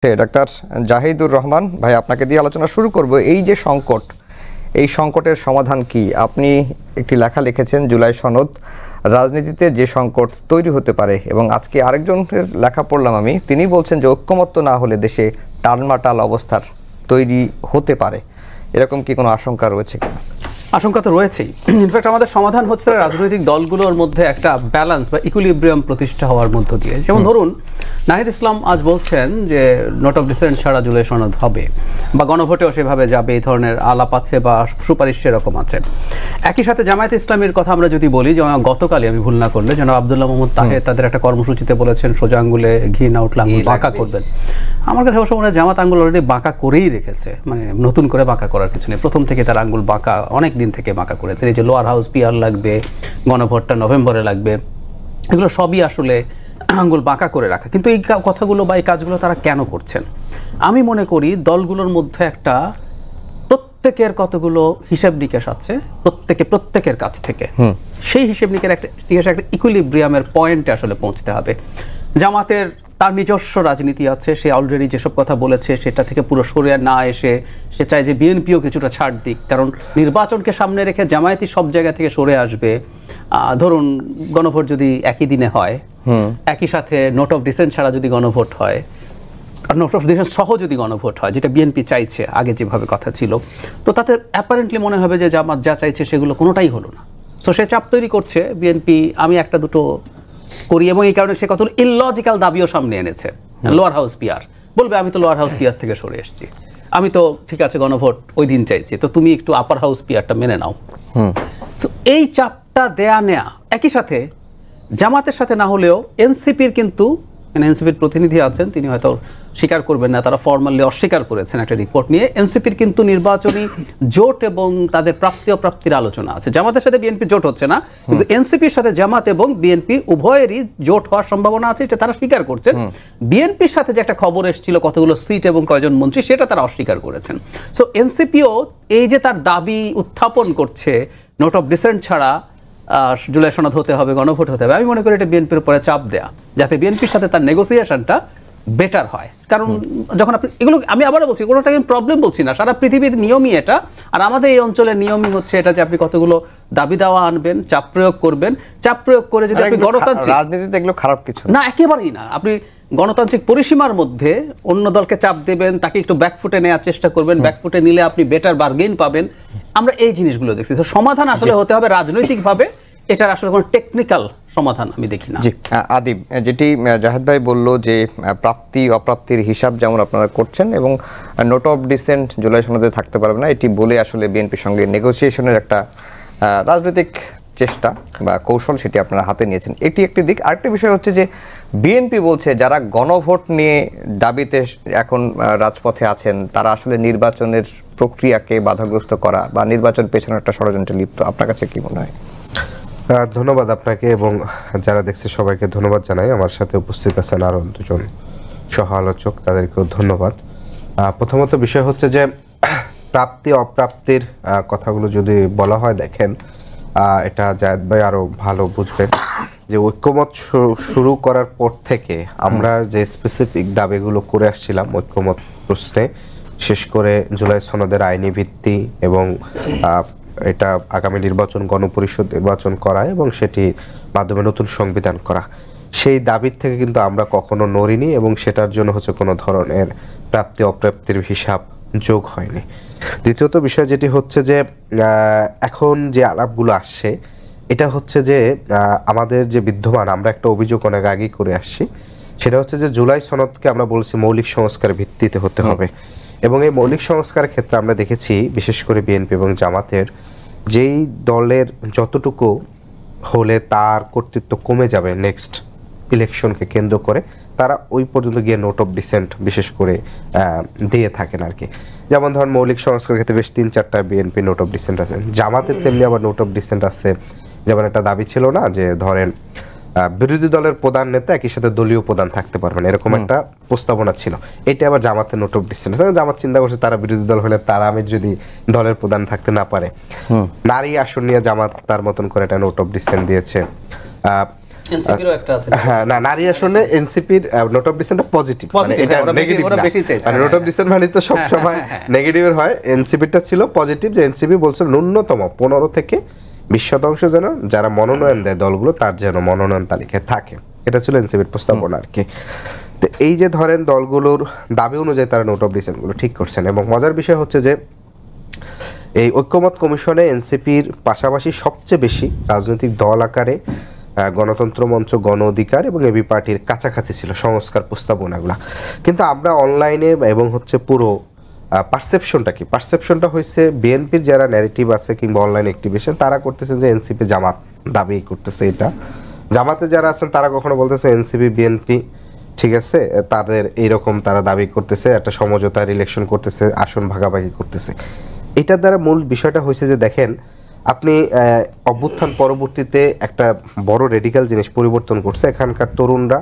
Doctor Zahidur Rahman ভাই, আপনাকে দিয়ে আলোচনা শুরু করব। এই যে সংকট, এই সংকটের সমাধান কি? আপনি একটি লেখা লিখেছেন, জুলাই সনদ রাজনীতিতে যে সংকট তৈরি হতে পারে, এবং আজকে আরেকজনের লেখা পড়লাম আমি, তিনি বলছেন যে ঐক্যমত্য না হলে দেশে টালমাটাল অবস্থার তৈরি হতে পারে। এরকম কি কোনো আশঙ্কা রয়েছে কিনা? আশঙ্কা তো রয়েছেই। ইনফ্যাক্ট আমাদের সমাধান হচ্ছে রাজনৈতিক দলগুলোর মধ্যে একটা ব্যালেন্স বা ইকুইলিব্রিয়াম প্রতিষ্ঠা হওয়ার মধ্য দিয়ে। যেমন ধরুন, নাহিদ ইসলাম আজ বলছেন যে নোট অফ ডিসেন্ট ছাড়া জুলাই সনদ হবে, বা গণভোটেও সেভাবে যাবে, এই ধরনের আলাপ আছে বা সুপারিশ সেরকম আছে। একই সাথে জামায়াত ইসলামের কথা আমরা যদি বলি, যে গতকালই আমি ভুল না করলে জনাব আব্দুল্লাহ মোহাম্মদ তাহের তাদের একটা কর্মসূচিতে বলেছেন সোজা আঙ্গুলে ঘি না উঠলে আঙ্গুল বাঁকা করবেন। আমার কাছে অবশ্য মনে হয় জামাত আঙ্গুল অলরেডি বাঁকা করেই রেখেছে, মানে নতুন করে বাঁকা করার কিছু নেই। প্রথম থেকে তার আঙ্গুল বাঁকা অনেক দিন থেকে বাঁকা করেছে। এই যে লোয়ার হাউস পিআর লাগবে, গণভোটটা নভেম্বরে লাগবে, এগুলো সবই আসলে আঙ্গুল বাঁকা করে রাখা। কিন্তু এই কথাগুলো বা এই কাজগুলো তারা কেন করছেন? আমি মনে করি দলগুলোর মধ্যে একটা প্রত্যেকের কতগুলো হিসাব নিকেশ আছে, প্রত্যেকের কাছ থেকে সেই হিসেব নিকেশ একটা ইকুইলিব্রিয়ামের পয়েন্টে আসলে পৌঁছতে হবে। জামাতের তার নিজস্ব রাজনীতি আছে, সে অলরেডি যেসব কথা বলেছে সেটা থেকে পুরো সরে না এসে সে চায় যে বিএনপিও কিছুটা ছাড় দিক, কারণ নির্বাচনকে সামনে রেখে জামায়াতি সব জায়গা থেকে সরে আসবে। ধরুন গণভোট যদি একই দিনে হয়, একই সাথে নোট অফ ডিসেন্ট ছাড়া যদি গণভোট হয়, নোট অফ ডিসেন্ট সহ যদি গণভোট হয়, যেটা বিএনপি চাইছে আগে যেভাবে কথা ছিল, তো তাতে অ্যাপারেন্টলি মনে হবে যে জামাত যা চাইছে সেগুলো কোনোটাই হলো না। সো সে চাপ তৈরি করছে বিএনপি আমি একটা দুটো করি, এবং এই কারণে সে কতগুলো ইললজিক্যাল দাবিও সামনে এনেছে। লোয়ার হাউস পিআর বলবে, আমি তো লোয়ার হাউস পিআর থেকে সরে এসেছি, আমি তো ঠিক আছে গণভোট ওই দিন চাইছি, তো তুমি একটু আপার হাউস পিআরটা মেনে নাও। এই চাপটা দেয়া নেয়া, একই সাথে জামাতের সাথে না হলেও এনসিপির কিন্তু, মানে এনসিপির প্রতিনিধি আছেন, তিনি হয়তো স্বীকার করবেন না, তারা ফর্মালি অস্বীকার করেছেন একটা রিপোর্ট নিয়ে। এনসিপির কিন্তু নির্বাচনী জোট এবং তাদের প্রাপ্তি অপ্রাপ্তির আলোচনা আছে। জামাতের সাথে বিএনপি জোট হচ্ছে না, কিন্তু এনসিপির সাথে জামাত এবং বিএনপি উভয়েরই জোট হওয়ার সম্ভাবনা আছে, এটা তারা স্বীকার করছেন। বিএনপির সাথে যে একটা খবর এসেছিল কতগুলো সিট এবং কয়জন মন্ত্রী, সেটা তারা অস্বীকার করেছেন। সো এনসিপিও এই যে তার দাবি উত্থাপন করছে নোট অফ ডিসেন্ট ছাড়া জুলাই সনদ হতে হবে, গণভোট হতে হবে, আমি মনে করি এটা বিএনপির উপরে চাপ দেয়া, যাতে বিএনপির সাথে তার নেগোসিয়েশনটা বেটার হয়। কারণ যখন আপনি এগুলো, আমি আবারও বলছি, কোনোটা আমি প্রবলেম বলছি না, সারা পৃথিবীর নিয়মই এটা, আর আমাদের এই অঞ্চলের নিয়মই হচ্ছে এটা, যে আপনি কতগুলো দাবি দাওয়া আনবেন, চাপ প্রয়োগ করবেন, চাপ প্রয়োগ করে যদি আপনি গণতান্ত্রিক রাজনীতিতে এগুলো খারাপ কিছু না, একেবারেই না, আপনি গণতান্ত্রিক পরিসীমার মধ্যে অন্য দলকে চাপ দেবেন, তাকে একটু ব্যাকফুটে নেওয়ার চেষ্টা করবেন, ব্যাকফুটে নিলে আপনি বেটার বার্গেইন পাবেন। আমরা এই জিনিসগুলো দেখছি। সমাধান আসলে হতে হবে রাজনৈতিকভাবে, এটার আসলে কোনো টেকনিক্যাল সমাধান আমি দেখি না। জি আদিব, যেটি জাহেদ ভাই বলল যে প্রাপ্তি অপ্রাপ্তির হিসাব যেমন আপনারা করছেন, এবং নোট অফ ডিসেন্ট জুলাই সনদে থাকতে পারবে না, এটি বলে আসলে বিএনপির সঙ্গে নেগোসিয়েশনের একটা রাজনৈতিক চেষ্টা বা কৌশল সেটি আপনারা হাতে নিয়েছেন, এটি একটি দিক। আরেকটি বিষয় হচ্ছে যে বিএনপি বলছে যারা গণভোট নিয়ে দাবিতে এখন রাজপথে আছেন, তারা আসলে নির্বাচনের প্রক্রিয়াকে বাধাগ্রস্ত করা বা নির্বাচন পেছনে একটা ষড়যন্ত্রে লিপ্ত। আপনার কাছে কি মনে হয়? ধন্যবাদ আপনাকে এবং যারা দেখছে সবাইকে ধন্যবাদ জানাই। আমার সাথে উপস্থিত আছেন আরও দুজন সহ আলোচক, তাদেরকেও ধন্যবাদ। প্রথমত বিষয় হচ্ছে যে প্রাপ্তি অপ্রাপ্তির কথাগুলো যদি বলা হয়, দেখেন এটা জায়েদ ভাই আরও ভালো বুঝবেন যে ঐক্যমত শুরু করার পর থেকে আমরা যে স্পেসিফিক দাবিগুলো করে আসছিলাম ঐক্যমত প্রশ্নে, বিশেষ করে জুলাই সনদের আইনি ভিত্তি এবং এটা আগামী নির্বাচন, গণপরিষদ নির্বাচন করা এবং সেটি মাধ্যমে নতুন সংবিধান করা, সেই দাবির থেকে কিন্তু আমরা কখনো নড়িনি, এবং সেটার জন্য হচ্ছে কোনো ধরনের প্রাপ্তি অপ্রাপ্তির হিসাব যোগ হয়নি। দ্বিতীয়ত বিষয় যেটি হচ্ছে যে এখন যে আলাপগুলো আসছে, এটা হচ্ছে যে আমাদের যে বিদ্যমান, আমরা একটা অভিযোগ অনেক আগেই করে আসছি, সেটা হচ্ছে যে জুলাই সনদকে আমরা বলছি মৌলিক সংস্কার ভিত্তিতে হতে হবে, এবং এই মৌলিক সংস্কারের ক্ষেত্রে আমরা দেখেছি বিশেষ করে বিএনপি এবং জামাতের, যেই দলের যতটুকু হলে তার কর্তৃত্ব কমে যাবে নেক্সট ইলেকশনকে কেন্দ্র করে, তারা ওই পর্যন্ত গিয়ে নোট অফ ডিসেন্ট বিশেষ করে দিয়ে থাকেন আর কি। যেমন ধরেন মৌলিক সংস্কার ক্ষেত্রে বেশ 3-4টা বিএনপি নোট অফ ডিসেন্ট আছে, জামাতের তেমনি আবার নোট অফ ডিসেন্ট আছে। যেমন একটা দাবি ছিল না যে ধরেন বিরোধী দলের প্রধান নেতা একই সাথে দলীয় প্রধান থাকতে পারবেন, এরকম একটা প্রস্তাবনা ছিল। এটা আবার জামাতের নোট অফ ডিসেন্ট। জামাত চিন্তা করছে তারা বিরোধী দল হলে তারা আমি যদি দলের প্রধান থাকতে না পারে, নারী আসন নিয়ে জামাত তার মতন করে একটা নোট অফ ডিসেন্ট দিয়েছে। এনসিপিরও একটা আছে। হ্যাঁ, না, নারী আসনে এনসিপির নোট অফ ডিসেন্ট পজিটিভ, মানে এটা নেগেটিভ না, মানে নোট অফ ডিসেন্ট মানে তো সব সময় নেগেটিভের হয়। এনসিপিটা ছিল পজিটিভ, যে এনসিপি বলছে ন্যূনতম 15 থেকে 20% যেন যারা মনোনয়ন দেয় দলগুলো তার যেন মনোনয়ন তালিকায় থাকে, এটা ছিল এনসিপির প্রস্তাবনা আর কি। তো এই যে ধরেন দলগুলোর দাবি অনুযায়ী তারা নোট অফ ডিসেন্টগুলো ঠিক করছেন, এবং মজার বিষয় হচ্ছে যে এই ঐক্যমত কমিশনে এনসিপির পাশাপাশি সবচেয়ে বেশি রাজনৈতিক দল আকারে গণতন্ত্র মঞ্চ, গণ অধিকার এবং এবি পার্টির কাছাকাছি ছিল সংস্কার প্রস্তাবনাগুলো। কিন্তু আমরা অনলাইনে এবং হচ্ছে পুরো পারসেপশনটা কি, পারসেপশনটা হয়েছে বিএনপির যারা ন্যারেটিভ আছে কিংবা অনলাইন অ্যাক্টিভেশন তারা করতেছেন যে এনসিপি জামাত দাবি করতেছে, এটা জামাতে যারা আছেন তারা কখনো বলতেছে এনসিপি বিএনপি, ঠিক আছে, তাদের এইরকম তারা দাবি করতেছে একটা সমঝোতার ইলেকশন করতেছে, আসন ভাগাভাগি করতেছে। এটার দ্বারা মূল বিষয়টা হয়েছে যে দেখেন আপনি অভ্যুত্থান পরবর্তীতে একটা বড় রেডিক্যাল জিনিস পরিবর্তন করছে, এখানকার তরুণরা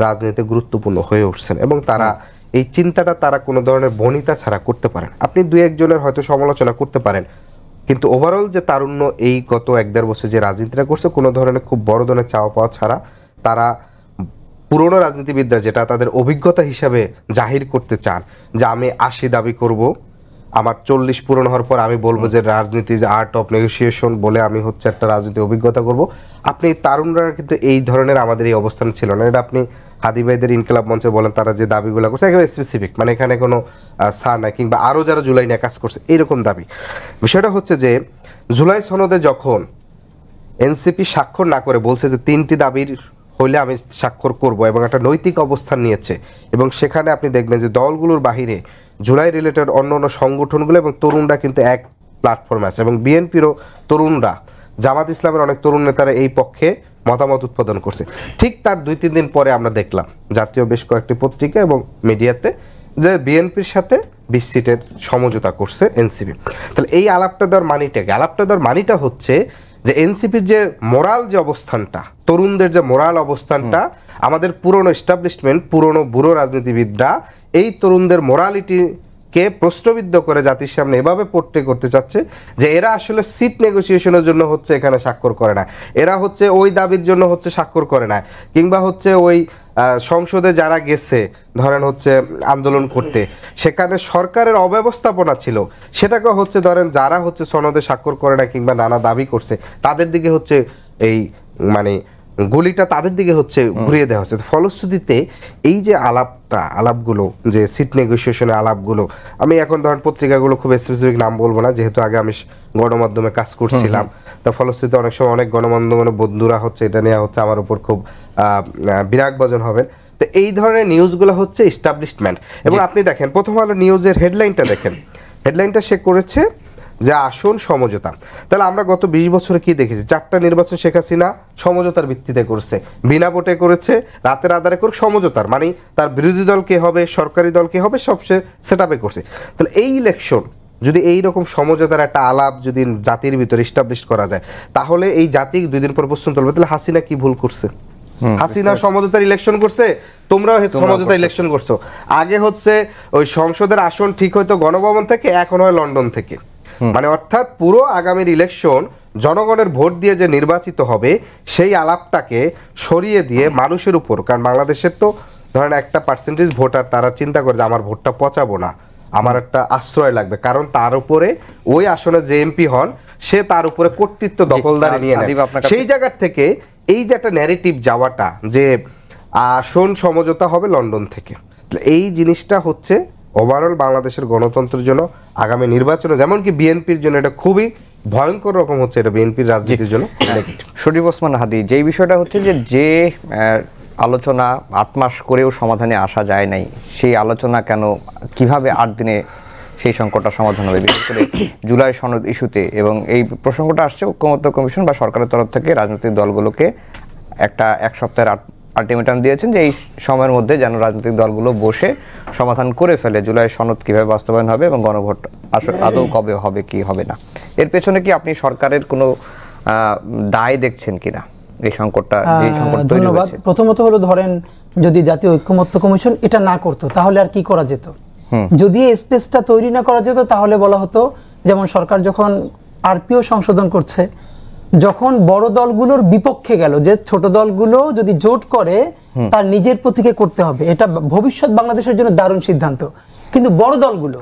রাজনীতিতে গুরুত্বপূর্ণ হয়ে উঠছেন এবং তারা এই চিন্তাটা তারা কোনো ধরনের বনিতা ছাড়া করতে পারেন। আপনি দুই একজনের হয়তো সমালোচনা করতে পারেন, কিন্তু ওভারঅল যে তারুণ্য এই গত 1-1.5 বছর যে রাজনীতিটা করছে কোনো ধরনের খুব বড় ধরনের চাওয়া পাওয়া ছাড়া তারা পুরনো রাজনীতিবিদরা যেটা তাদের অভিজ্ঞতা হিসাবে জাহির করতে চান যে আমি 80 দাবি করব, আমার 40 পূরণ হওয়ার পর আমি বলবো যে রাজনীতি যে আর্ট অফ নেগোসিয়েশন বলে আমি হচ্ছে একটা রাজনীতি অভিজ্ঞতা করব। আপনি তারুণরা কিন্তু এই ধরনের আমাদের এই অবস্থান ছিল না। এটা আপনি হাদি ভাইদের ইনকিলাব মঞ্চে বলেন, তারা যে দাবিগুলো করছে একেবারে স্পেসিফিক, মানে এখানে কোনো সার নাই, কিংবা আরও যারা জুলাই নিয়ে কাজ করছে এইরকম দাবি। বিষয়টা হচ্ছে যে জুলাই সনদে যখন এনসিপি স্বাক্ষর না করে বলছে যে 3টি দাবির হইলে আমি স্বাক্ষর করব এবং একটা নৈতিক অবস্থান নিয়েছে, এবং সেখানে আপনি দেখবেন যে দলগুলোর বাহিরে জুলাই রিলেটেড অন্য অন্য সংগঠনগুলো এবং তরুণরা কিন্তু এক প্ল্যাটফর্মে আছে, এবং বিএনপিরও তরুণরা, জামাত ইসলামের অনেক তরুণ নেতারা এই পক্ষে মতামত উৎপাদন করছে। ঠিক তার 2-3 দিন পরে আমরা দেখলাম জাতীয় বেশ কয়েকটি পত্রিকা এবং মিডিয়াতে যে বিএনপির সাথে 20 সিটের সমঝোতা করছে এনসিপি। তাহলে এই আলাপটা দেওয়ার মানিটা হচ্ছে যে এনসিপির যে মোরাল যে অবস্থানটা, তরুণদের যে মোরাল অবস্থানটা, আমাদের পুরনো এস্টাবলিশমেন্ট, পুরনো বুড়ো রাজনীতিবিদরা এই তরুণদের মোরালিটিকে প্রশ্নবিদ্ধ করে জাতির সামনে এভাবে পোর্ট্রে করতে চাচ্ছে যে এরা আসলে সিট নেগোসিয়েশনের জন্য হচ্ছে এখানে স্বাক্ষর করে না, এরা হচ্ছে ওই দাবির জন্য হচ্ছে স্বাক্ষর করে না, কিংবা হচ্ছে ওই সংসদে যারা গেছে ধরেন হচ্ছে আন্দোলন করতে, সেখানে সরকারের অব্যবস্থাপনা ছিল, সেটাকে হচ্ছে ধরেন যারা হচ্ছে সনদে স্বাক্ষর করে না কিংবা নানা দাবি করছে তাদের দিকে হচ্ছে এই মানে গুলিটা তাদের দিকে হচ্ছে ঘুরিয়ে দেওয়া হচ্ছে। ফলশ্রুতিতে এই যে আলাপগুলো যে সিট নেগোসিয়েশনের আলাপগুলো, আমি এখন ধরেন পত্রিকাগুলো খুব স্পেসিফিক নাম বলবো না, যেহেতু আগে আমি গণমাধ্যমে কাজ করছিলাম, তা ফলশ্রুতিতে অনেক সময় অনেক গণমাধ্যমের বন্ধুরা হচ্ছে এটা নিয়ে হচ্ছে আমার উপর খুব বিরাগ বজন হবেন। তো এই ধরনের নিউজগুলো হচ্ছে এস্টাবলিশমেন্ট। এবং আপনি দেখেন প্রথম আলো নিউজের হেডলাইনটা দেখেন, হেডলাইনটা সে করেছে যে আসন সমঝোতা। তাহলে আমরা গত 20 বছরে কি দেখেছি, 4টা নির্বাচন শেখ হাসিনা সমঝোতার ভিত্তিতে করেছে, বিনা ভোটে করেছে, রাতের আধারে করে সমঝোতার, মানে তার বিরোধী দল কে হবে, সরকারি দল কে হবে, সব সে সেট আপে করছে। তাহলে এই ইলেকশন যদি এই রকম সমঝোতার একটা আলাপ যদি জাতির ভিতরে এস্টাবলিশ করা যায়, তাহলে এই জাতি 2 দিন পর প্রশ্ন তুলবে তাহলে হাসিনা কি ভুল করছে? হাসিনা সমঝোতার ইলেকশন করছে, তোমরাও সমঝোতার ইলেকশন করছো। আগে হচ্ছে ওই সংসদের আসন ঠিক হয়তো গণভবন থেকে, এখন হয় লন্ডন থেকে, মানে অর্থাৎ পুরো আগামীর ইলেকশন জনগণের ভোট দিয়ে যে নির্বাচিত হবে সেই আলাপটাকে সরিয়ে দিয়ে মানুষের উপর, কারণ বাংলাদেশের তো ধরেন একটা পার্সেন্টেজ ভোটার তারা চিন্তা করে যে আমার ভোটটা পচাবো না, আমার একটা আশ্রয় লাগবে, কারণ তার উপরে ওই আসনে যে এমপি হন সে তার উপরে কর্তৃত্ব দখলদারি নিয়ে নেয়। সেই জায়গার থেকে এই যে একটা ন্যারেটিভ যাওয়াটা যে আসন সমঝোতা হবে লন্ডন থেকে, এই জিনিসটা হচ্ছে ওভারঅল বাংলাদেশের গণতন্ত্রের জন্য আগামী নির্বাচনে, যেমন কি বিএনপির জন্য এটা খুবই ভয়ঙ্কর রকম হচ্ছে, এটা বিএনপির রাজনীতির জন্য নেগেটিভ। শরীফ ওসমান হাদি, যেই বিষয়টা হচ্ছে যে আলোচনা 8 মাস করেও সমাধানে আসা যায় নাই, সেই আলোচনা কেন কিভাবে 8 দিনে সেই সংকটটা সমাধান হবে, বিশেষ করে জুলাই সনদ ইস্যুতে, এবং এই প্রসঙ্গটা আসছে ঐক্যমত্য কমিশন বা সরকারের তরফ থেকে রাজনৈতিক দলগুলোকে একটা 1 সপ্তাহের আলটিমেটাম দিয়েছেন যে এই সময়ের মধ্যে যেন রাজনৈতিক দলগুলো বসে সমাধান করে ফেলে জুলাই সনদ কিভাবে বাস্তবায়ন হবে এবং গণভোট আদৌ কবে হবে কি হবে না। এর পেছনে কি আপনি সরকারের কোনো দায় দেখছেন কিনা এই সংকটটা, যে সংকট তৈরি হয়েছে? প্রথমত হলো ধরেন যদি জাতীয় ঐক্যমত্য কমিশন এটা না করতো তাহলে আর কি করা যেত? যদি এই স্পেসটা তৈরি না করা যেত তাহলে বলা হতো, যেমন সরকার যখন আরপিও সংশোধন করছে যখন বড় দলগুলোর বিপক্ষে গেল, যে ছোট দলগুলো যদি জোট করে তার নিজের প্রতীকে করতে হবে, এটা ভবিষ্যৎ বাংলাদেশের জন্য দারুণ সিদ্ধান্ত। কিন্তু বড় দলগুলো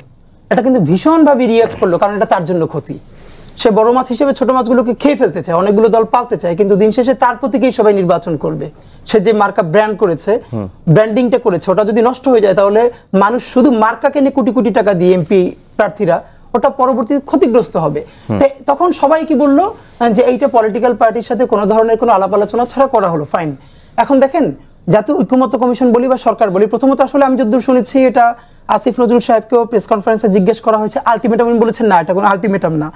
এটা কিন্তু ভীষণভাবে রিঅ্যাক্ট করলো, কারণ এটা তার জন্য ক্ষতি। সে বড় মাছ হিসেবে ছোট মাছগুলোকে খেয়ে ফেলতে চায়, অনেকগুলো দল পালতে চায়, কিন্তু দিন শেষে তার প্রতীকেই সবাই নির্বাচন করবে। সে যে মার্কা ব্র্যান্ড করেছে, ব্র্যান্ডিংটা করেছে, ওটা যদি নষ্ট হয়ে যায় তাহলে মানুষ শুধু মার্কাকে নিয়ে কোটি কোটি টাকা দিয়ে এমপি প্রার্থীরা ওটা পরবর্তী ক্ষতিগ্রস্ত হবে। তখন সবাই কি বললো যে এইটা পলিটিক্যাল পার্টির সাথে কোনো ধরনের কোনো আলাপ আলোচনা ছাড়া করা হলো, ফাইন। এখন দেখেন, জাতীয় ঐক্যমত্য কমিশন বলি বা সরকার বলি, প্রথমত আসলে আমি যতদূর শুনেছি এটা আসিফ নজরুল সাহেবকেও প্রেস কনফারেন্সে জিজ্ঞেস করা হয়েছে, আলটিমেটাম বলেছেন না, এটা কোনো আলটিমেটাম না,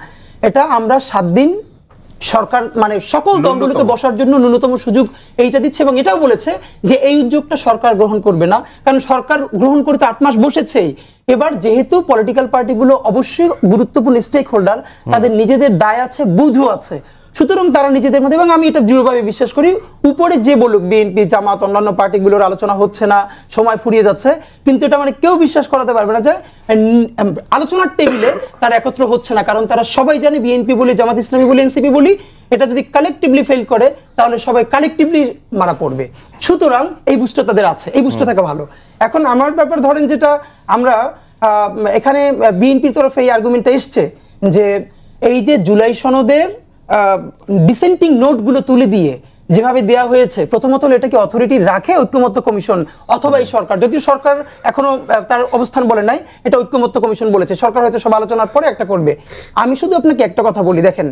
এটা আমরা 7 দিন সরকার মানে সকল দলগুলোকে বসার জন্য ন্যূনতম সুযোগ এইটা দিচ্ছে, এবং এটাও বলেছে যে এই উদ্যোগটা সরকার গ্রহণ করবে না, কারণ সরকার গ্রহণ করতে 8 মাস বসেছেই। এবার যেহেতু পলিটিক্যাল পার্টিগুলো অবশ্যই গুরুত্বপূর্ণ স্টেক হোল্ডার, তাদের নিজেদের দায় আছে, বুঝও আছে, সুতরাং তারা নিজেদের মধ্যে, এবং আমি এটা দৃঢ়ভাবে বিশ্বাস করি, উপরে যে বলুক বিএনপি, জামাত, অন্যান্য পার্টিগুলোর আলোচনা হচ্ছে না, সময় ফুরিয়ে যাচ্ছে, কিন্তু এটা মানে কেউ বিশ্বাস করাতে পারবে না যে আলোচনার টেবিলে তারা একত্র হচ্ছে না, কারণ তারা সবাই জানে বিএনপি বলি, জামাত ইসলামী বলি, এনসিপি বলি, এটা যদি কালেকটিভলি ফেল করে তাহলে সবাই কালেকটিভলি মারা পড়বে। সুতরাং এই বুঝটা তাদের আছে, এই বুঝটা থাকা ভালো। এখন আমার ব্যাপার ধরেন, যেটা আমরা এখানে বিএনপির তরফে এই আর্গুমেন্টটা এসছে যে এই যে জুলাই সনদের ডিসেন্টিং নোটগুলো তুলে দিয়ে যেভাবে দেয়া হয়েছে, প্রথমত হলো এটা কি অথরিটি রাখে ঐক্যমত্য কমিশন অথবা এই সরকার? যদিও সরকার এখনো তার অবস্থান বলে নাই, এটা ঐক্যমত্য কমিশন বলেছে, সরকার হয়তো সব আলোচনার পরে একটা করবে। আমি শুধু আপনাকে একটা কথা বলি, দেখেন,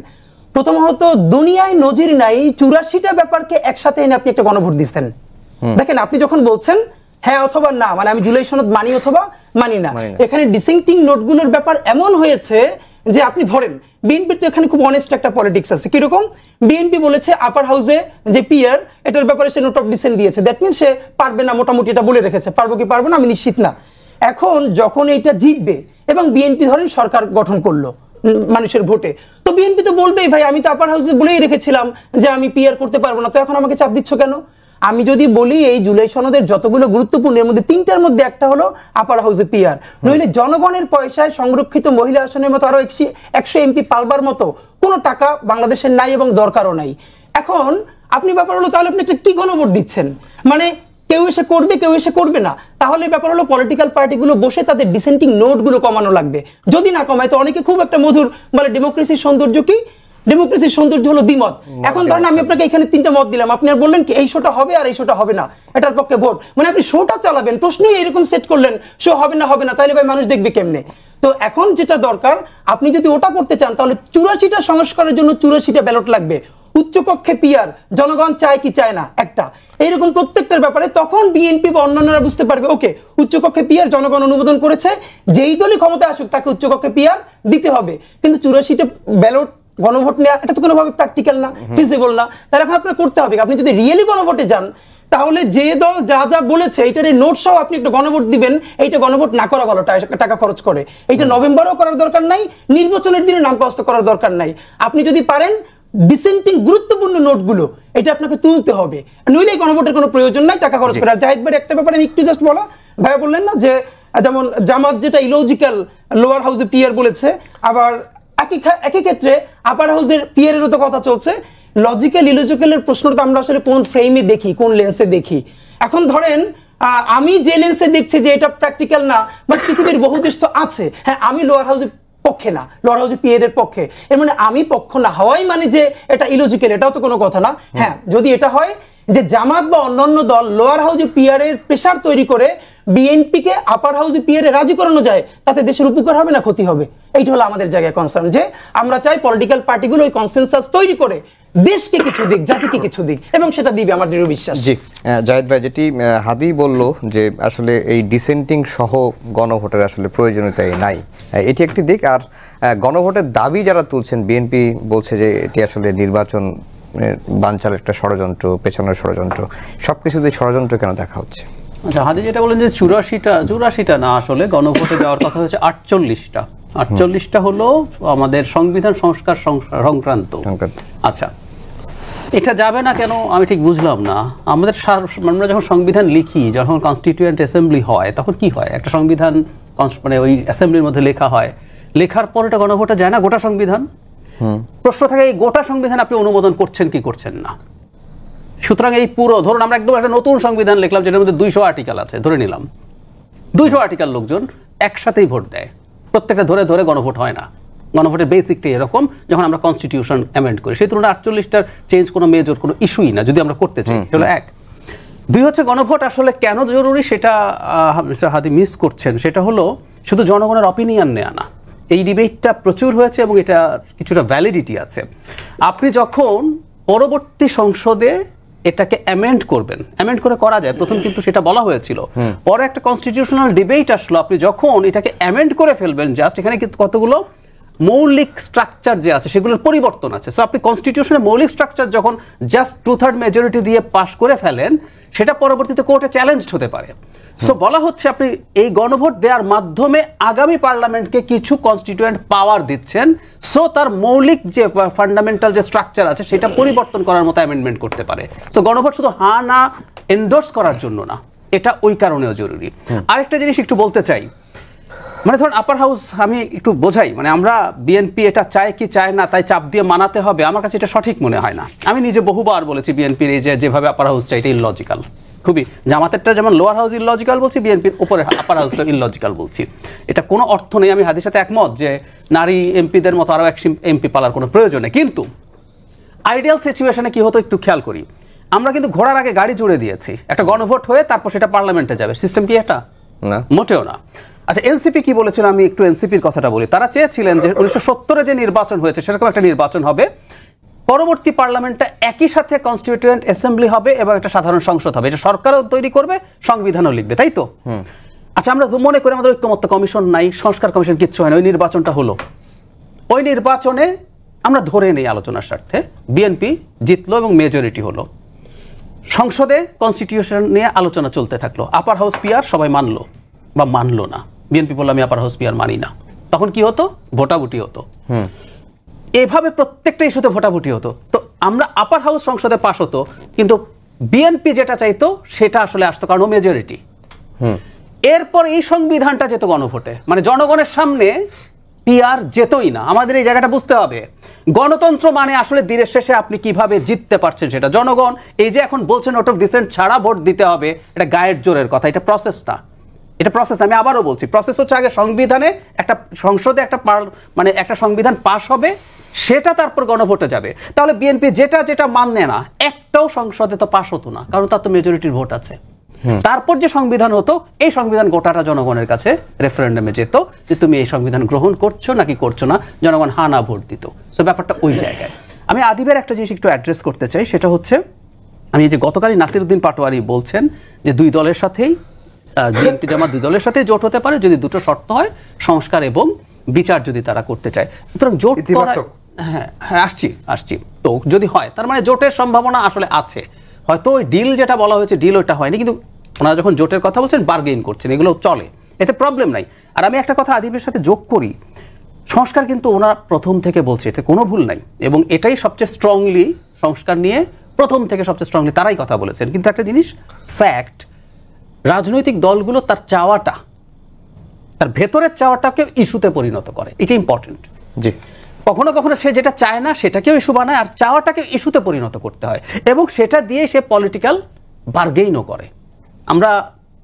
প্রথমত দুনিয়ায় নজির নাই 84টা ব্যাপারকে একসাথে এনে আপনি একটা গণভোট দিচ্ছেন। দেখেন, আপনি যখন বলছেন হ্যাঁ অথবা না, মানে আমি জুলাই সনদ মানি অথবা মানি না, এখানে ডিসেন্টিং নোটগুলোর ব্যাপার এমন হয়েছে যে আপনি ধরেন বিএনপির তো এখানে খুব অনেস্ট একটা পলিটিক্স আছে। কিরকম? বিএনপি বলেছে আপার হাউসে যে পিয়ার, এটার ব্যাপারে সে নোট অফ ডিসেন্ট দিয়েছে, দ্যাট মিনস সে পারবে না, মোটামুটি এটা বলে রেখেছে, পারবো কি পারবো না আমি নিশ্চিত না। এখন যখন এটা জিতবে এবং বিএনপি ধরেন সরকার গঠন করলো মানুষের ভোটে, তো বিএনপি তো বলবেই ভাই আমি তো আপার হাউসে বলেই রেখেছিলাম যে আমি পিয়ার করতে পারবো না, তো এখন আমাকে চাপ দিচ্ছ কেন? আমি যদি বলি এই জুলাই সনদের যতগুলো গুরুত্বপূর্ণ, এর মধ্যে 3টার মধ্যে একটা হলো আপার হাউসে পিয়ার, নইলে জনগণের পয়সায় সংরক্ষিত মহিলা আসনের মতো আরো 100 এমপি পালবার মতো কোনো টাকা বাংলাদেশের নাই এবং দরকারও নাই। এখন আপনি ব্যাপার হলো তাহলে আপনি একটা কি গণভোট দিচ্ছেন? মানে কেউ এসে করবে, কেউ এসে করবে না, তাহলে ব্যাপার হলো পলিটিক্যাল পার্টিগুলো বসে তাদের ডিসেন্টিং নোটগুলো কমানো লাগবে। যদি না কমায় তো অনেকে খুব একটা মধুর বলে ডেমোক্রেসির সৌন্দর্য কি? ডেমোক্রেসির সৌন্দর্য হলো দ্বিমত। এখন ধরেন আমি আপনাকে এখানে 3টা মত দিলাম, আপনি আর বললেন কি এই শোটা হবে আর এই শোটা হবে না, এটার পক্ষে ভোট, মানে আপনি শোটা চালাবেন, প্রশ্নই এরকম সেট করলেন শো হবে না হবে না, তাহলে ভাই মানুষ দেখবে কেমনে? তো এখন যেটা দরকার, আপনি যদি ওটা করতে চান তাহলে 84টা সংস্কারের জন্য 84টা ব্যালট লাগবে। উচ্চকক্ষে পিয়ার জনগণ চায় কি চায় না একটা, এইরকম প্রত্যেকটার ব্যাপারে তখন বিএনপি বা অন্যান্যরা বুঝতে পারবে ওকে উচ্চকক্ষে পিয়ার জনগণ অনুমোদন করেছে, যেই দলই ক্ষমতা আসুক তাকে উচ্চকক্ষে পিয়ার দিতে হবে। কিন্তু 84টা ব্যালট গণভোট নেওয়া এটা তো কোনোভাবে প্র্যাকটিক্যাল না, ফিজিবল না। তাহলে এখন আপনার করতে হবে, আপনি যদি রিয়েলি গণভোটে যান তাহলে যে দল যা যা বলেছে এইটার নোট সহ আপনি একটা গণভোট দিবেন। এইটা গণভোট না করা ভালো, টাকা খরচ করে। এইটা নভেম্বরেও করার দরকার নাই, নির্বাচনের দিনে নাম প্রস্তুত করার দরকার নাই। আপনি যদি পারেন ডিসেন্টিং গুরুত্বপূর্ণ নোটগুলো এটা আপনাকে তুলতে হবে, নইলে গণভোটের কোনো প্রয়োজন নাই টাকা খরচ করে। আর জাহিদ ভাই একটা ব্যাপারে আমি একটু জাস্ট বলা, ভাইয়া বললেন না যে যেমন জামাত যেটা ইলজিক্যাল লোয়ার হাউসে পিয়ার বলেছে, আবার একই ক্ষেত্রে আপার হাউসের পিয়ারেরও তো কথা চলছে। লজিক্যাল ইলজিক্যালের প্রশ্নটা আমরা আসলে কোন ফ্রেমে দেখি, কোন লেন্সে দেখি। এখন ধরেন আমি যে লেন্সে দেখছি যে এটা প্র্যাকটিক্যাল না, বাট পৃথিবীর বহু দেশ তো আছে, হ্যাঁ আমি লোয়ার হাউসের পক্ষে না, লোয়ার হাউসে পিয়ারের পক্ষে, এর মানে আমি পক্ষ না হওয়াই মানে যে এটা ইলজিক্যাল, এটাও তো কোনো কথা না। হ্যাঁ যদি এটা হয় যে জামাত বা অন্যান্য দল লোয়ার হাউসে পিয়ারের প্রেসার তৈরি করে বিএনপিকে আপার হাউসে পিয়ারে রাজি করানো যায়, তাতে দেশের উপকার হবে না ক্ষতি হবে? এইটা হলো আমাদের জায়গায় কনসার্ন, যে আমরা চাই পলিটিক্যাল পার্টিগুলো ওই কনসেনসাস তৈরি করে দেশকে কিছু দিক, জাতিকে কিছু দিক, এবং সেটা দিবে আমার দৃঢ় বিশ্বাস। জি জাহিদ ভাই, যেটি হাদি বলল যে আসলে এই ডিসেন্টিং সহ গণভোটের আসলে প্রয়োজনীয়তাই নাই, এটি একটি দিক। আর গণভোটের দাবি যারা তুলছেন, বিএনপি বলছে যে এটি আসলে নির্বাচন বানচাল একটা ষড়যন্ত্র, পেছনের ষড়যন্ত্র, সবকিছুতে ষড়যন্ত্র কেন দেখা হচ্ছে? আচ্ছা, হাদি যেটা বলেন যে 84টা না, আসলে গণভোটে যাওয়ার কথা হচ্ছে 48টা হলো আমাদের সংবিধান সংস্কার সংক্রান্ত। আচ্ছা, এটা যাবে না কেন আমি ঠিক বুঝলাম না। আমরা যখন সংবিধান লিখি, যখন কনস্টিটিউয়েন্ট অ্যাসেম্বলি হয়, তখন কি হয়? একটা সংবিধান মানে ওই অ্যাসেম্বলির মধ্যে লেখা হয়, লেখার পর এটা গণভোটে যায় না গোটা সংবিধান। প্রশ্ন থাকে এই গোটা সংবিধান আপনি অনুমোদন করছেন কি করছেন না। সুতরাং এই পুরো ধরুন আমরা একদম একটা নতুন সংবিধান লিখলাম যেটার মধ্যে 200 আর্টিকেল আছে, ধরে নিলাম 200 আর্টিকেল লোকজন একসাথেই ভোট দেয়, প্রত্যেকটা ধরে ধরে গণভোট হয় না। গণভোটের বেসিকটি এরকম, যখন আমরা কনস্টিটিউশন অ্যামেন্ড করি সেই তুলনায় 48টার চেঞ্জ কোনো মেজর কোনো ইস্যুই না যদি আমরা করতে চাই। হলো এক। দুই হচ্ছে গণভোট আসলে কেন জরুরি সেটা মিস্টার হাদি মিস করছেন, সেটা হলো শুধু জনগণের অপিনিয়ন নেওয়া না। এই ডিবেটটা প্রচুর হয়েছে এবং এটা কিছুটা ভ্যালিডিটি আছে। আপনি যখন পরবর্তী সংসদে এটাকে অ্যামেন্ড করবেন, অ্যামেন্ড করে করা যায়, প্রথম কিন্তু সেটা বলা হয়েছিল, পরে একটা কনস্টিটিউশনাল ডিবেট আসলো, আপনি যখন এটাকে অ্যামেন্ড করে ফেলবেন জাস্ট এখানে কিন্তু কতগুলো মৌলিক স্ট্রাকচার যে আছে সেগুলোর পরিবর্তন আছে। সো আপনি কনস্টিটিউশনের মৌলিক স্ট্রাকচার যখন জাস্ট 2/3 মেজরিটি দিয়ে পাস করে ফেলেন সেটা পরবর্তীতে কোর্টে চ্যালেঞ্জড হতে পারে। সো বলা হচ্ছে আপনি এই গণভোট দেওয়ার মাধ্যমে আগামী পার্লামেন্টকে কিছু কনস্টিটিউয়েন্ট পাওয়ার দিচ্ছেন, সো তার মৌলিক যে ফান্ডামেন্টাল যে স্ট্রাকচার আছে সেটা পরিবর্তন করার মতো অ্যামেন্ডমেন্ট করতে পারে। সো গণভোট শুধু হা না এন্ডোর্স করার জন্য না, এটা ওই কারণেও জরুরি। আরেকটা জিনিস একটু বলতে চাই, মানে ধরুন আপার হাউস আমি একটু বোঝাই, মানে আমরা বিএনপি এটা চায় কি চায় না তাই চাপ দিয়ে মানাতে হবে, আমার কাছে এটা সঠিক মনে হয় না। আমি নিজে বহুবার বলেছি বিএনপির এই যেভাবে আপার হাউস চাই এটা ইললজিক্যাল, খুবই। জামাতেরটা যেমন লোয়ার হাউস ইললজিক্যাল বলছি, বিএনপির উপরে আপার হাউসটা ইললজিক্যাল বলছি। এটা কোনো অর্থ নেই। আমি হাদির সাথে একমত যে নারী এমপিদের মতো আরও এক এমপি পালার কোনো প্রয়োজন নেই, কিন্তু আইডিয়াল সিচুয়েশনে কি হতো একটু খেয়াল করি। আমরা কিন্তু ঘোড়ার আগে গাড়ি জুড়ে দিয়েছি, একটা গণভোট হয়ে তারপর সেটা পার্লামেন্টে যাবে। সিস্টেম কি এটা? না, মোটেও না। আচ্ছা, এনসিপি কি বলেছিল, আমি একটু এনসিপির কথাটা বলি। তারা চেয়েছিলেন যে 1970-এ যে নির্বাচন হয়েছে সেরকম একটা নির্বাচন হবে, পরবর্তী পার্লামেন্টটা একই সাথে কনস্টিটিউয়েন্ট অ্যাসেম্বলি হবে এবং একটা সাধারণ সংসদ হবে, এটা সরকারও তৈরি করবে, সংবিধানও লিখবে, তাই তো? আচ্ছা, আমরা মনে করি আমাদের ঐক্যমত্য কমিশন নাই, সংস্কার কমিশন কিচ্ছু হয় না, ওই নির্বাচনটা হলো। ওই নির্বাচনে আমরা ধরে নেই আলোচনার স্বার্থে বিএনপি জিতলো এবং মেজরিটি হলো, সংসদে কনস্টিটিউশন নিয়ে আলোচনা চলতে থাকলো, আপার হাউস পিআর সবাই মানলো বা মানলো না, বিএনপি বললো আমি আপার হাউস পিআর মানি না, তখন কি হতো? ভোটাভুটি হতো। এভাবে প্রত্যেকটা ইস্যুতে ভোটাভুটি হতো। তো আমরা আপার হাউস সংসদে পাশ হতো, কিন্তু বিএনপি যেটা চাইতো সেটা আসলে আসতো, কারণ ও মেজরিটি। এরপর এই সংবিধানটা যেত গণভোটে, মানে জনগণের সামনে পিআর যেতই না। আমাদের এই জায়গাটা বুঝতে হবে, গণতন্ত্র মানে আসলে দিনের শেষে আপনি কিভাবে জিততে পারছেন সেটা। জনগণ এই যে এখন বলছেন নোট অফ ডিসেন্ট ছাড়া ভোট দিতে হবে, এটা গায়ের জোরের কথা, এটা প্রসেস না, এটা প্রসেস। আমি আবারও বলছি, প্রসেস হচ্ছে আগে সংবিধানে একটা সংসদে একটা মানে একটা সংবিধান পাস হবে, সেটা তারপর গণভোটে যাবে। তাহলে বিএনপি যেটা যেটা মানে না, একটাও সংসদে তো পাস হতো না, কারণ তার তো মেজরিটির ভোট আছে। তারপর যে সংবিধান হতো, এই সংবিধান গোটাটা জনগণের কাছে রেফারেন্ডামে যেত যে তুমি এই সংবিধান গ্রহণ করছো নাকি করছো না, জনগণ হা না ভোট দিত। সো ব্যাপারটা ওই জায়গায়। আমি আদিবের একটা জিনিস একটু অ্যাড্রেস করতে চাই, সেটা হচ্ছে আমি যে গতকালই নাসিরউদ্দিন পাটোয়ারি বলছেন যে দুই দলের সাথেই বিএনপি জামাত দুই দলের সাথে জোট হতে পারে যদি দুটো শর্ত হয়, সংস্কার এবং বিচার যদি তারা করতে চায়। সুতরাং জোট, হ্যাঁ হ্যাঁ আসছি তো যদি হয় তার মানে জোটের সম্ভাবনা আসলে আছে। হয়তো ওই ডিল যেটা বলা হয়েছে ডিল ওইটা হয়নি, কিন্তু ওনারা যখন জোটের কথা বলছেন বার্গেইন করছেন, এগুলো চলে, এতে প্রবলেম নাই। আর আমি একটা কথা আদিবের সাথে যোগ করি, সংস্কার কিন্তু ওনারা প্রথম থেকে বলছে, এতে কোনো ভুল নাই, এবং এটাই সবচেয়ে স্ট্রংলি সংস্কার নিয়ে প্রথম থেকে সবচেয়ে স্ট্রংলি তারাই কথা বলেছেন। কিন্তু একটা জিনিস ফ্যাক্ট, রাজনৈতিক দলগুলো তার চাওয়াটা, তার ভেতরের চাওয়াটাকে ইস্যুতে পরিণত করে, এটা ইম্পর্টেন্ট। জি, কখনো কখনো সে যেটা চায় না সেটাকেও ইস্যু বানায়, আর চাওয়াটাকে ইস্যুতে পরিণত করতে হয়, এবং সেটা দিয়ে সে পলিটিক্যাল বার্গেইনও করে। আমরা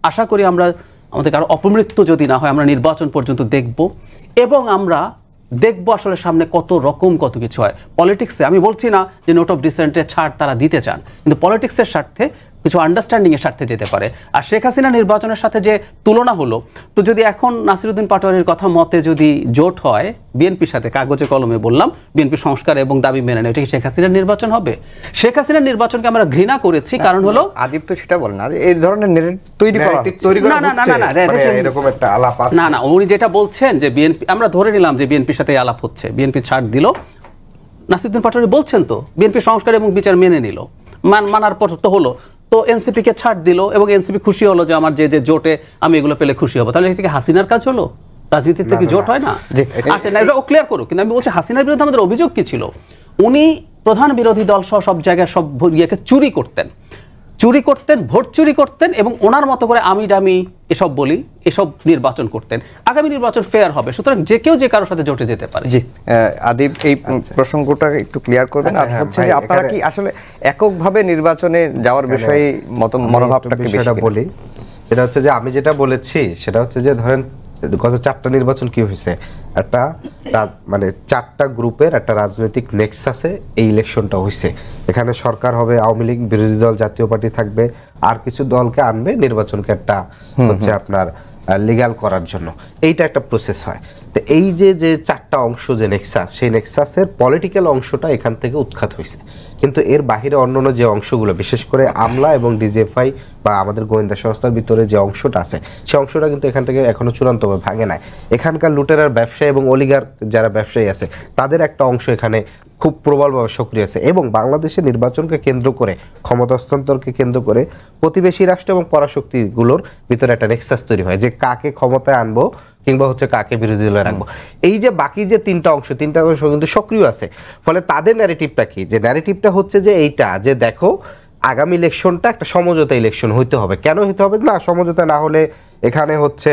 আশা করি আমরা আমাদের কারো অপমৃত্যু যদি না হয় আমরা নির্বাচন পর্যন্ত দেখব, এবং আমরা দেখব আসলে সামনে কত রকম কত কিছু হয় পলিটিক্সে। আমি বলছি না যে নোট অফ ডিসেন্টের ছাড় তারা দিতে চান, কিন্তু পলিটিক্সের স্বার্থে কিছু আন্ডারস্ট্যান্ডিংয়ের স্বার্থে যেতে পারে। আর শেখ হাসিনা নির্বাচনের সাথে যে তুলনা হলো, তো যদি এখন নাসিরউদ্দিন পাটোয়ারির কথা মতে যদি জোট হয় বিএনপির সাথে, কাগজে কলমে বললাম বিএনপি সংস্কার এবং দাবি মেনে নেয়, এটা কি শেখ হাসিনার নির্বাচন হবে? শেখ হাসিনার নির্বাচনকে আমরা ঘৃণা করেছি, কারণ হলো আদিব তো সেটা বলেন না, এই ধরনের তৈরি করা এরকম একটা আলাপ আছে। না, উনি যেটা বলছেন যে বিএনপি, আমরা ধরে নিলাম যে বিএনপির সাথে আলাপ হচ্ছে, বিএনপি ছাড় দিল, নাসিরউদ্দিন পাটোয়ারি বলছেন তো বিএনপি সংস্কার এবং বিচার মেনে নিল, মানার পর তো হলো, তো এনসিপি কে ছাড় দিল, এবং এনসিপি খুশি হলো যে আমার যে যে জোটে আমি এগুলো পেলে খুশি হবো। তাহলে এটা কি হাসিনার কাজ হলো? রাজনীতিতে কি জোট হয় না? আসে না, এটা ও ক্লিয়ার করুক। কিন্তু আমি বলছি হাসিনার বিরুদ্ধে আমাদের অভিযোগ কি ছিল? উনি প্রধান বিরোধী দল সহ সব জায়গায় সব ইয়েকে চুরি করতেন। চুরি করতেন, ভোট চুরি করতেন এবং ওনার মতো করে আমি ডামি এসব বলি, এসব নির্বাচন করতেন। আগামী নির্বাচন ফেয়ার হবে, সুতরাং যে কেউ যে কারোর সাথে জোটে যেতে পারে। জি আদিব, এই প্রসঙ্গটা একটু ক্লিয়ার করবেন। আর হচ্ছে যে আপনারা কি আসলে এককভাবে নির্বাচনে যাওয়ার বিষয়ে মনোভাবটাকে বিষয়টা বলি, এটা হচ্ছে যে আমি যেটা বলেছি সেটা হচ্ছে যে ধরেন গত 4টা নির্বাচন কি হয়েছে, একটা মানে 4টা গ্রুপের একটা রাজনৈতিক নেক্সাসে এই ইলেকশনটা হয়েছে। এখানে সরকার হবে, আওয়ামী লীগ, বিরোধী দল, জাতীয় পার্টি থাকবে, আর কিছু দলকে আনবে নির্বাচনকে একটা হচ্ছে আপনার লিগ্যাল করার জন্য। এইটা একটা প্রসেস হয়। তো এই যে 4টা অংশ যে নেক্সাস, সেই নেক্সাসের পলিটিক্যাল অংশটা এখান থেকে উৎখাত হয়েছে। কিন্তু এর বাহিরে অন্যান্য যে অংশগুলো, বিশেষ করে আমলা এবং ডিজিএফআই বা আমাদের গোয়েন্দা সংস্থার ভিতরে যে অংশটা আছে, সেই অংশটা কিন্তু এখান থেকে এখনো চূড়ান্তভাবে ভাঙে নাই। এখানকার লুটেরার ব্যবসায়ী এবং অলিগার যারা ব্যবসায়ী আছে, তাদের একটা অংশ এখানে খুব প্রবলভাবে সক্রিয় আছে। এবং বাংলাদেশের নির্বাচনকে কেন্দ্র করে, ক্ষমতা হস্তান্তরকে কেন্দ্র করে প্রতিবেশী রাষ্ট্র এবং পরাশক্তিগুলোর ভিতরে একটা নেক্সাস তৈরি হয় যে কাকে ক্ষমতায় আনবো কিংবা হচ্ছে কাকে বিরোধী দলে রাখবো। এই যে বাকি যে 3টা অংশ কিন্তু সক্রিয় আছে। ফলে তাদের ন্যারেটিভটা কি, যে ন্যারেটিভটা হচ্ছে যে এইটা, যে দেখো আগামী ইলেকশনটা একটা সমঝোতা ইলেকশন হইতে হবে। কেন হইতে হবে? না, সমঝোতা না হলে এখানে হচ্ছে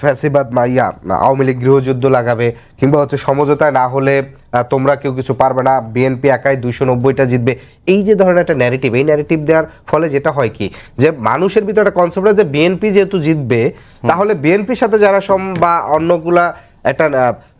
ফ্যাসিবাদ মাইয়া আওয়ামী লীগ গৃহযুদ্ধ লাগাবে, কিংবা হচ্ছে সমঝোতায় না হলে তোমরা কেউ কিছু পারবে না, বিএনপি একাই 290টা জিতবে। এই যে ধরনের একটা ন্যারেটিভ, এই ন্যারেটিভ দেওয়ার ফলে যেটা হয় কি, যে মানুষের ভিতরে একটা কনসেপ্ট যে বিএনপি যেহেতু জিতবে, তাহলে বিএনপির সাথে যারা বা অন্যগুলা একটা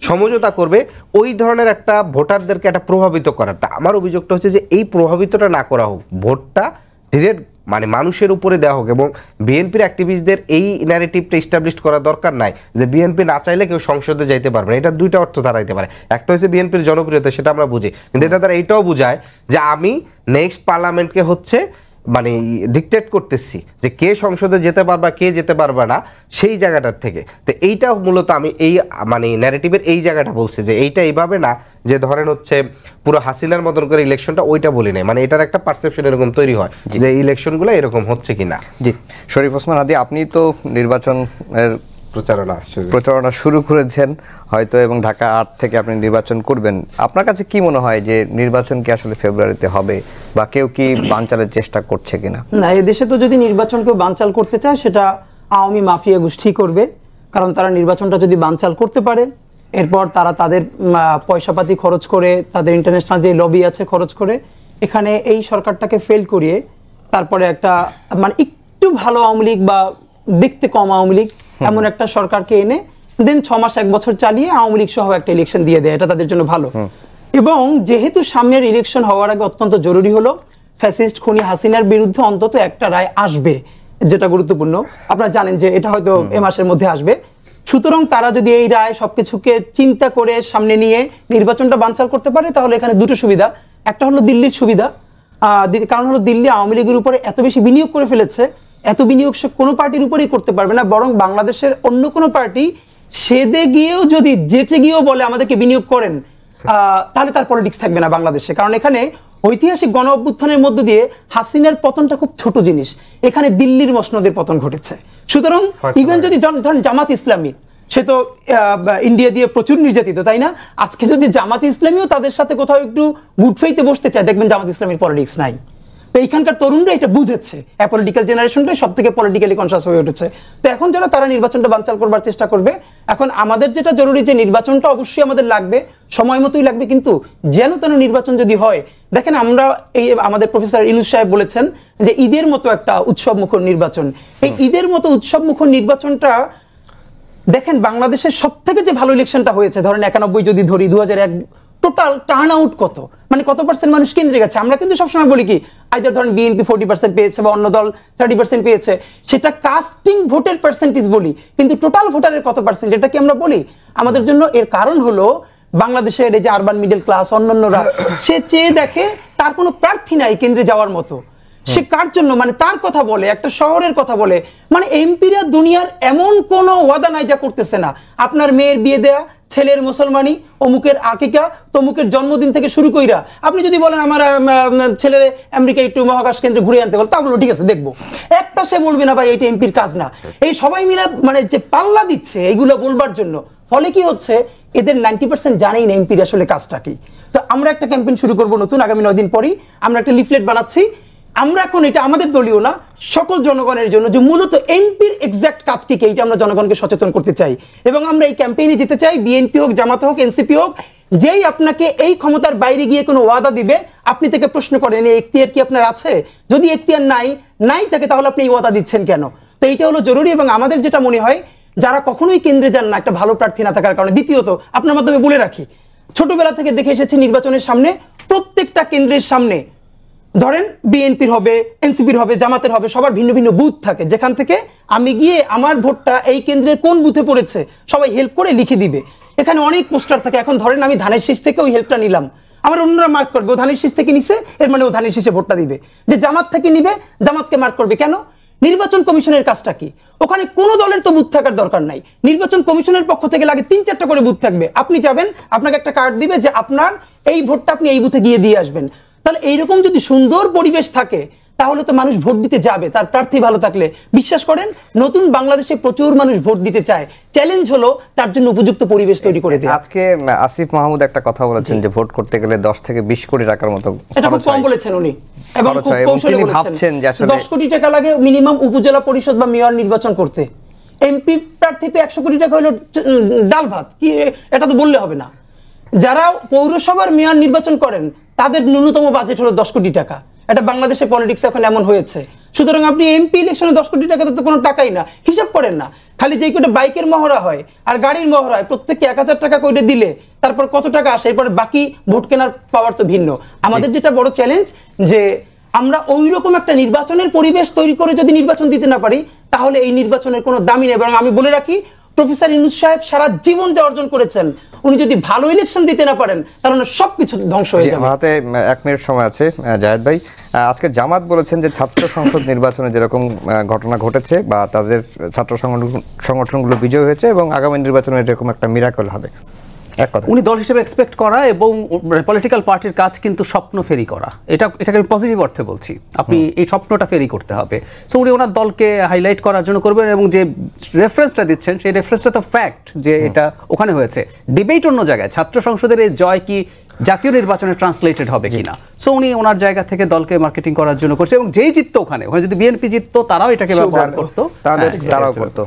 সমঝোতা করবে, ওই ধরনের একটা ভোটারদেরকে একটা প্রভাবিত করার। তা আমার অভিযোগটা হচ্ছে যে এই প্রভাবিতটা না করা হোক, ভোটটা ডিরেক্ট মানে মানুষের উপরে দেওয়া হোক। এবং বিএনপির অ্যাক্টিভিস্টদের এই ন্যারেটিভটা এস্টাবলিশ করা দরকার নাই যে বিএনপি না চাইলে কেউ সংসদে যাইতে পারবে না। এটা 2টা অর্থ দাঁড়াইতে পারে। একটা হচ্ছে বিএনপির জনপ্রিয়তা, সেটা আমরা বুঝি, কিন্তু এটা তারা এইটাও বুঝায় যে আমি নেক্সট পার্লামেন্টকে হচ্ছে মানে ডিকটেট করতেছি যে কে সংসদে যেতে পারবা, কে যেতে পারবে না, সেই জায়গাটার থেকে। তো এইটা মূলত আমি এই মানে ন্যারেটিভের এই জায়গাটা বলছি যে এইটা এইভাবে না যে ধরেন হচ্ছে পুরো হাসিনার মতন করে ইলেকশনটা, ওইটা বলি নাই। মানে এটার একটা পারসেপশন এরকম তৈরি হয় যে ইলেকশনগুলো এরকম হচ্ছে কিনা। জি শরীফ ওসমান হাদী, আপনি তো নির্বাচনের প্রচারণা শুরু করেছেন হয়তো, এবং ঢাকা 8 থেকে আপনি নির্বাচন করবেন। আপনার কাছে কি মনে হয় যে নির্বাচন কি আসলে ফেব্রুয়ারিতে হবে, বা কেউ কি বানচালের চেষ্টা করছে কিনা? না, এই দেশে তো যদি নির্বাচন কেউ বানচাল করতে চায় সেটা আওয়ামী মাফিয়া গোষ্ঠী করবে। কারণ তারা নির্বাচনটা যদি বানচাল করতে পারে, এরপর তারা তাদের পয়সাপাতি খরচ করে, তাদের ইন্টারন্যাশনাল যে লবি আছে খরচ করে এখানে এই সরকারটাকে ফেল করিয়ে তারপরে একটা মানে একটু ভালো আওয়ামী লীগ বা দেখতে কম আওয়ামী লীগ এমন একটা সরকারকে এনে দেন 6 মাস 1 বছর চালিয়ে আওয়ামী লীগ সহ একটা ইলেকশন দিয়ে দেয়, এটা তাদের জন্য ভালো। এবং যেহেতু সামনের ইলেকশন হওয়ার আগে অত্যন্ত জরুরি হলো ফ্যাসিস্ট খুনি হাসিনার বিরুদ্ধে অন্তত একটা রায় আসবে, যেটা গুরুত্বপূর্ণ। আপনারা জানেন যে এটা হয়তো এ মাসের মধ্যে আসবে। সুতরাং তারা যদি এই রায় সবকিছুকে চিন্তা করে সামনে নিয়ে নির্বাচনটা বানচাল করতে পারে, তাহলে এখানে 2টো সুবিধা। একটা হলো দিল্লির সুবিধা, কারণ হলো দিল্লি আওয়ামী লীগের উপরে এত বেশি বিনিয়োগ করে ফেলেছে, এত বিনিয়োগ সে কোনো পার্টির উপরেই করতে পারবে না, বরং বাংলাদেশের অন্য কোনো পার্টি সেদে গিয়েও যদি যেচে গিয়েও বলে আমাদেরকে বিনিয়োগ করেন, তাহলে তার পলিটিক্স থাকবে না বাংলাদেশে। কারণ এখানে ঐতিহাসিক গণ অভ্যুত্থানের মধ্য দিয়ে হাসিনার পতনটা খুব ছোট জিনিস, এখানে দিল্লির মসনদের পতন ঘটেছে। সুতরাং ইভেন যদি ধরেন জামাত ইসলামী, সে তো ইন্ডিয়া দিয়ে প্রচুর নির্যাতিত, তাই না? আজকে যদি জামাত ইসলামীও তাদের সাথে কোথাও একটু গুড ফেইথে বসতে চায়, দেখবেন জামাত ইসলামীর পলিটিক্স নাই। তো এইখানকার তরুণরা এটা বুঝেছে, পলিটিক্যাল জেনারেশনটাই সব থেকে পলিটিক্যালি কনসাস হয়ে উঠেছে। তো এখন যারা তারা নির্বাচনটা বানচাল করবার চেষ্টা করবে। এখন আমাদের যেটা জরুরি যে নির্বাচনটা অবশ্যই আমাদের লাগবে, সময় মতোই লাগবে, কিন্তু যেন তেন নির্বাচন যদি হয়। দেখেন আমরা এই আমাদের প্রফেসর ইউনূস সাহেব বলেছেন যে ঈদের মতো একটা উৎসব মুখর নির্বাচন, এই ঈদের মতো উৎসব মুখর নির্বাচনটা দেখেন বাংলাদেশের সব থেকে যে ভালো ইলেকশনটা হয়েছে, ধরেন 91 যদি ধরি, 2001 টোটাল টার্ন আউট কত, মানে কত পার্সেন্ট মানুষ কেন্দ্রে গেছে। আমরা কিন্তু সবসময় বলি কি, আইদার ধরেন বিএনপি 40% পেয়েছে বা অন্য দল 30% পেয়েছে, সেটা কাস্টিং ভোটের পার্সেন্টেজ বলি, কিন্তু টোটাল ভোটারের কত পার্সেন্ট এটা কি আমরা বলি? আমাদের জন্য এর কারণ হলো বাংলাদেশের এই যে আরবান মিডল ক্লাস অন্যান্যরা সে চেয়ে দেখে তার কোনো প্রার্থী নাই কেন্দ্রে যাওয়ার মতো, সে কার জন্য মানে তার কথা বলে, একটা শহরের কথা বলে, মানে এমপিরা দুনিয়ার এমন কোন ওয়াদা নাই যা করতেছে না। আপনার মেয়ের বিয়ে দেয়া, ছেলের মুসলমানি, অমুকের আকিকা, তমুকের জন্মদিন থেকে শুরু কইরা আপনি যদি বলেন আমার ছেলের আমেরিকা একটু মহাকাশ কেন্দ্রে ঘুরে আনতে বল, তাহলে ঠিক আছে দেখবো, একটা সে বলবে না ভাই এটা এমপির কাজ না। এই সবাই মিলে মানে যে পাল্লা দিচ্ছে এইগুলো বলবার জন্য, ফলে কি হচ্ছে এদের 90% জানেই না এমপির আসলে কাজটা কি। তো আমরা একটা ক্যাম্পেইন শুরু করবো নতুন, আগামী 9 দিন পরই আমরা একটা লিফলেট বানাচ্ছি, আমরা এখন এটা আমাদের দলীয় না, সকল জনগণের জন্য, যে মূলত এমপির এক্সাক্ট কাজ কি এইটা আমরা জনগণকে সচেতন করতে চাই। এবং আমরা এই ক্যাম্পেইনে যেতে চাই, বিএনপি হোক, জামাত হোক, এনসিপি হোক, যেই আপনাকে এই ক্ষমতার বাইরে গিয়ে কোনো ওয়াদা দিবে, আপনি থেকে প্রশ্ন করেন এই এখতিয়ার কি আপনার আছে? যদি এখতিয়ার নাই থাকে তাহলে আপনি এই ওয়াদা দিচ্ছেন কেন? তো এইটা হলো জরুরি। এবং আমাদের যেটা মনে হয়, যারা কখনোই কেন্দ্রে যান না একটা ভালো প্রার্থী না থাকার কারণে, দ্বিতীয়ত আপনার মাধ্যমে বলে রাখি, ছোটবেলা থেকে দেখে এসেছি নির্বাচনের সামনে প্রত্যেকটা কেন্দ্রের সামনে ধরেন বিএনপির হবে, এনসিপির হবে, জামাতের হবে, সবার ভিন্ন ভিন্ন বুথ থাকে, যেখান থেকে আমি গিয়ে আমার ভোটটা এই কেন্দ্রের কোন বুথে পড়েছে সবাই হেল্প করে লিখে দিবে। এখানে অনেক পোস্টার থাকে। এখন ধরেন আমি ধানের শীষ থেকে ওই হেল্পটা নিলাম, আমার অন্যরা মার্ক করবে ও ধানের শীষ থেকে নিছে, এর মানে ও ধানের শীষে ভোটটা দিবে। যে জামাত থেকে নিবে, জামাতকে মার্ক করবে কেন? নির্বাচন কমিশনের কাজটা কি? ওখানে কোনো দলের তো বুথ থাকার দরকার নাই। নির্বাচন কমিশনের পক্ষ থেকে লাগে 3-4টা করে বুথ থাকবে। আপনি যাবেন, আপনাকে একটা কার্ড দিবে যে আপনার এই ভোটটা আপনি এই বুথে গিয়ে দিয়ে আসবেন। তাহলে এইরকম যদি সুন্দর পরিবেশ থাকে তাহলে তো মানুষ ভোট দিতে যাবে, তার প্রার্থী ভালো থাকলে। বিশ্বাস করেন, নতুন বাংলাদেশে প্রচুর মানুষ ভোট দিতে চায়। চ্যালেঞ্জ হলো তার জন্য উপযুক্ত পরিবেশ তৈরি করে দেওয়া। আজকে আসিফ মাহমুদ একটা কথা বলেছেন যে ভোট করতে গেলে 10 থেকে 20 কোটি টাকার মতো এটা খুব কম বলেছেন উনি, এবং খরচ খুব হয়, এবং কৌশলে তিনি বলেছেন। ভাবছেন যে আসলে 10 কোটি টাকা লাগে মিনিমাম উপজেলা পরিষদ বা মেয়র নির্বাচন করতে। এমপি প্রার্থী তো 100 কোটি টাকা হলো ডাল ভাত, কি এটা তো বললে হবে না। যারা পৌরসভার মেয়র নির্বাচন করেন তাদের ন্যূনতম বাজেট হলো 10 কোটি টাকা। এটা বাংলাদেশের পলিটিক্স এখন এমন হয়েছে। সুতরাং আপনি এমপি ইলেকশনে 10 কোটি টাকা তো কোনো টাকাই না, হিসাব করেন না। খালি যেই কোটা বাইকের মহড়া হয় আর গাড়ির মহড়া হয়, প্রত্যেককে 1000 টাকা করে দিলে তারপর কত টাকা আসে, এরপরে বাকি ভোট কেনার পাওয়ার তো ভিন্ন। আমাদের যেটা বড় চ্যালেঞ্জ, যে আমরা ওই রকম একটা নির্বাচনের পরিবেশ তৈরি করে যদি নির্বাচন দিতে না পারি তাহলে এই নির্বাচনের কোনো দামই নেই। এবং আমি বলে রাখি, প্রফেসর ইউনূস সাহেব সারা জীবন যে অর্জন করেছেন, উনি যদি ভালো ইলেকশন দিতে না পারেন তাহলে সবকিছু ধ্বংস হয়ে যাবে। আমার হাতে 1 মিনিট সময় আছে। জায়েদ ভাই, আজকে জামাত বলেছেন যে ছাত্র সংসদ নির্বাচনে যেরকম ঘটনা ঘটেছে বা তাদের ছাত্র সংগঠনগুলো বিজয় হয়েছে এবং আগামী নির্বাচনে এরকম একটা মিরাকল হবে। এক কথা, উনি দল হিসেবে এক্সপেক্ট করা এবং পলিটিক্যাল পার্টির কাজ কিন্তু স্বপ্ন ফেরি করা, এটাকে আমি পজিটিভ অর্থে বলছি। আপনি এই স্বপ্নটা ফেরি করতে হবে। সো উনি ওনার দলকে হাইলাইট করার জন্য করবেন, এবং যে রেফারেন্সটা দিচ্ছেন সেই রেফারেন্সটা তো ফ্যাক্ট যে এটা ওখানে হয়েছে। ডিবেট অন্য জায়গায়, ছাত্র সংসদের এই জয় কি জাতীয় নির্বাচনে ট্রান্সলেটেড হবে কিনা। সো উনি ওনার জায়গা থেকে দলকে মার্কেটিং করার জন্য করছে, এবং যেই জিততো ওখানে যদি বিএনপি জিততো তারাও এটাকে ব্যবহার করতো, তারাও করতো।